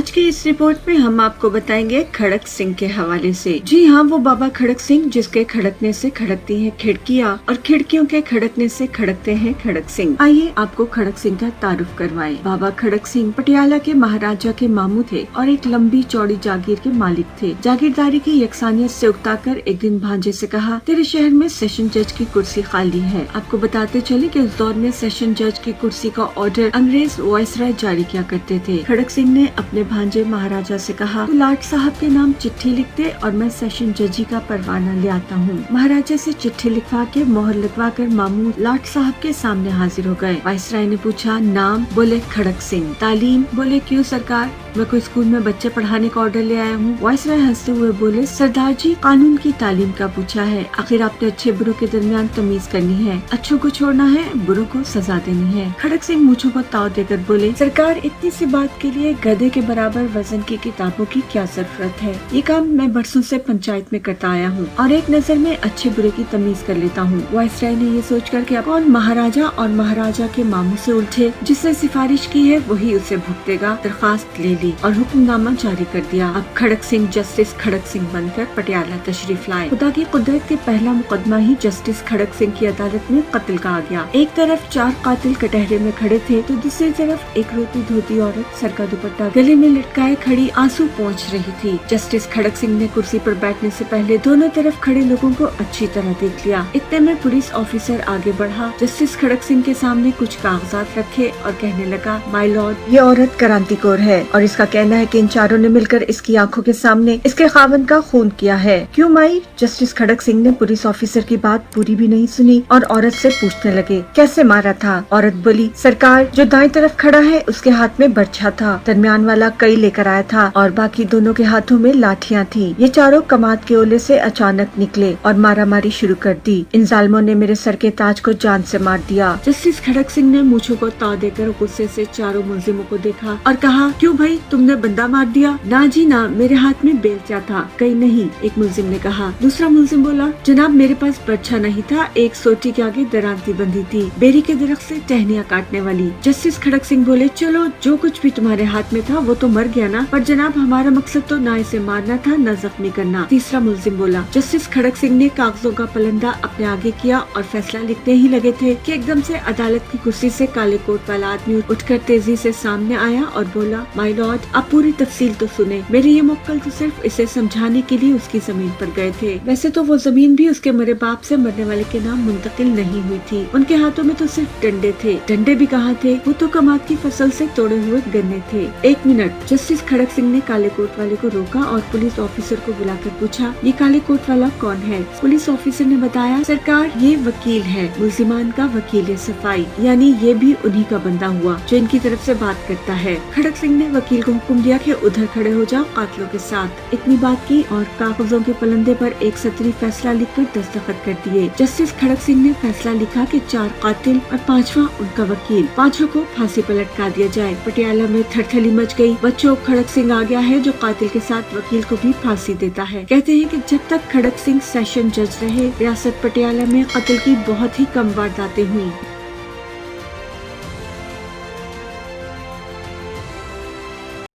आज की इस रिपोर्ट में हम आपको बताएंगे खड़क सिंह के हवाले से। जी हाँ, वो बाबा खड़क सिंह जिसके खड़कने से खड़कती हैं खिड़कियाँ और खिड़कियों के खड़कने से खड़कते हैं खड़क सिंह। आइए आपको खड़क सिंह का तारुफ करवाएं। बाबा खड़क सिंह पटियाला के महाराजा के मामू थे और एक लंबी चौड़ी जागीर के मालिक थे। जागीरदारी की यकसानियत से उकताकर एक दिन भांजे से कहा, तेरे शहर में सेशन जज की कुर्सी खाली है। आपको बताते चले कि उस दौर में सेशन जज की कुर्सी का ऑर्डर अंग्रेज वायसराय जारी किया करते थे। खड़क सिंह ने अपने भांजे महाराजा से कहा, तू लाट साहब के नाम चिट्ठी लिख दे और मैं सेशन जजी का परवाना ले आता हूँ। महाराजा से चिट्ठी लिखवा के मोहर लगवा कर मामू लाट साहब के सामने हाजिर हो गए। वायसराय ने पूछा, नाम? बोले खड़क सिंह। तालीम? बोले क्यों सरकार, मैं कोई स्कूल में बच्चे पढ़ाने का ऑर्डर ले आया हूँ। वायसराय हंसते हुए बोले, सरदार जी कानून की तालीम का पूछा है। आखिर आपने अच्छे बुरों के दरमियान तमीज करनी है, अच्छों को छोड़ना है, बुरों को सजा देनी है। खड़क सिंह मूंछों को ताव देकर बोले, सरकार इतनी सी बात के लिए गधे के बराबर वजन की किताबों की क्या जरूरत है। ये काम मैं बरसों से पंचायत में करता आया हूँ और एक नजर में अच्छे बुरे की तमीज कर लेता हूँ। वायसराय ने ये सोच कर कि कौन महाराजा और महाराजा के मामू से उलझे, जिसने सिफारिश की है वही उसे भुगतेगा, दरखास्त ले ली और हुक्मनामा जारी कर दिया। अब खड़क सिंह जस्टिस खड़क सिंह बनकर पटियाला तशरीफ लाए। खुदा की कुदरत के पहला मुकदमा ही जस्टिस खड़क सिंह की अदालत में कत्ल का आ गया। एक तरफ 4 कातिल कटहरे में खड़े थे तो दूसरी तरफ एक रोती धोती औरत सर का दुपट्टा गले में लटकाए खड़ी आंसू पोंछ रही थी। जस्टिस खड़क सिंह ने कुर्सी पर बैठने से पहले दोनों तरफ खड़े लोगों को अच्छी तरह देख लिया। इतने में पुलिस ऑफिसर आगे बढ़ा, जस्टिस खड़क सिंह के सामने कुछ कागजात रखे और कहने लगा, माय लॉर्ड, ये औरत क्रांतिकोर है और इसका कहना है कि इन चारों ने मिलकर इसकी आंखों के सामने इसके खावंद का खून किया है। क्यों माई? जस्टिस खड़क सिंह ने पुलिस ऑफिसर की बात पूरी भी नहीं सुनी और औरत से पूछने लगे, कैसे मारा था? औरत बोली, सरकार जो दाएं तरफ खड़ा है उसके हाथ में बर्छा था, दरमियान वाला कई लेकर आया था और बाकी दोनों के हाथों में लाठियां थी। ये चारों कमात के ओले से अचानक निकले और मारा मारी शुरू कर दी। इन जालिमों ने मेरे सर के ताज को जान से मार दिया। जस्टिस खड़क सिंह ने मूंछों को ताव देकर गुस्से से चारों मुलजिमों को देखा और कहा, क्यों भाई, तुमने बंदा मार दिया? ना जी ना, मेरे हाथ में बेलचा था। कहीं नहीं, एक मुलजिम ने कहा। दूसरा मुलजिम बोला, जनाब मेरे पास बर्छा नहीं था, एक सोटी के आगे दरांती बंधी थी, बेरी के दरख्त से टहनियाँ काटने वाली। जस्टिस खड़क सिंह बोले, चलो जो कुछ भी तुम्हारे हाथ में था वो तो मर गया ना, पर जनाब हमारा मकसद तो ना इसे मारना था न जख्मी करना। तीसरा मुलजिम बोला। जस्टिस खड़क सिंह ने कागजों का पलंदा अपने आगे किया और फैसला लिखते ही लगे थे कि एकदम से अदालत की कुर्सी से काले कोट वाला आदमी उठकर तेजी से सामने आया और बोला, माय लॉर्ड, आप पूरी तफसील तो सुने। मेरे ये मुक्कल तो सिर्फ इसे समझाने के लिए उसकी जमीन पर गए थे। वैसे तो वो जमीन भी उसके मरे बाप से मरने वाले के नाम मुंतकिल नहीं हुई थी। उनके हाथों में तो सिर्फ डंडे थे। डंडे भी कहाँ थे? वो तो कमात की फसल से तोड़े हुए गन्ने थे। एक मिनट, जस्टिस खड़क सिंह ने काले कोट वाले को रोका और पुलिस ऑफिसर को बुलाकर पूछा, ये काले कोट वाला कौन है? पुलिस ऑफिसर ने बताया, सरकार ये वकील है, मुल्जिमान का वकील सफाई, यानी ये भी उन्हीं का बंदा हुआ जो इनकी तरफ से बात करता है। खड़क सिंह ने वकील को हुक्म दिया कि उधर खड़े हो जाओ कातिलों के साथ। इतनी बात की और कागजों के पलंदे पर एक सतरी फैसला लिखकर दस्तखत कर दिए। जस्टिस खड़क सिंह ने फैसला लिखा कि 4 कातिल और 5वां उनका वकील, 5 को फांसी पर लटका दिया जाए। पटियाला में थरथली मच गई। बच्चों, खड़क सिंह आ गया है जो कातिल के साथ वकील को भी फांसी देता है। कहते हैं कि जब तक खड़क सिंह सेशन जज रहे, रियासत पटियाला में कत्ल की बहुत ही कम वारदातें हुई।